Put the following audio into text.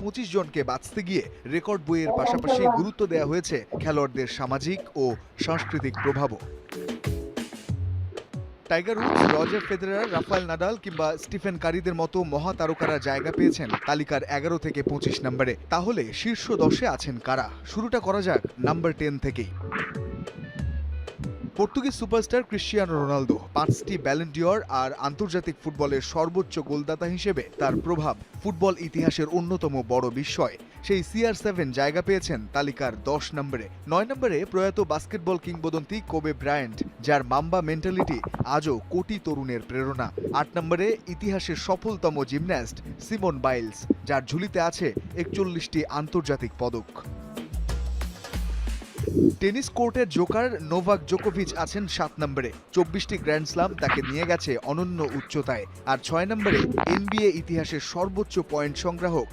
25 জনকে বাছতে গিয়ে রেকর্ড বইয়ের পাশাপাশি গুরুত্ব দেওয়া হয়েছে খেলোয়াড়দের সামাজিক ও সাংস্কৃতিক প্রভাবও। Tiger Woods, Roger Federer, Rafael Nadal কিংবা স্টিফেন কারিদের মতো মহাতারকারা জায়গা পেয়েছেন তালিকার 11 থেকে 25 নম্বরে। তাহলে শীর্ষ 10-এ আছেন কারা? শুরুটা করা যাক নাম্বার 10 থেকেই। পর্তুগিজ সুপারস্টার ক্রিশ্চিয়ানো রোনালদো 5টি ব্যালন ডিওর আর আন্তর্জাতিক ফুটবলের সর্বোচ্চ গোলদাতা হিসেবে তার প্রভাব ফুটবল ইতিহাসের অন্যতম বড় বিস্ময়। সেই CR7 জায়গা পেয়েছেন তালিকার 10 নম্বরে। 9 নম্বরে প্রয়াত বাস্কেটবল কিংবদন্তি কোবে ব্রায়ান্ট, যার মাম্বা মেন্টালিটি আজও কোটি তরুণের প্রেরণা। 8 নম্বরে ইতিহাসের সফলতম জিমন্যাস্ট সিমন বাইলস, যার ঝুলিতে আছে 41টি আন্তর্জাতিক পদক। টেনিস কোর্টের জোকার নোভাক জোকোভিচ আছেন 7 নম্বরে। 24টি গ্র্যান্ড স্লাম তাকে নিয়ে গেছে অনন্য উচ্চতায়। আর 6 নম্বরে NBA ইতিহাসের সর্বোচ্চ পয়েন্ট সংগ্রাহক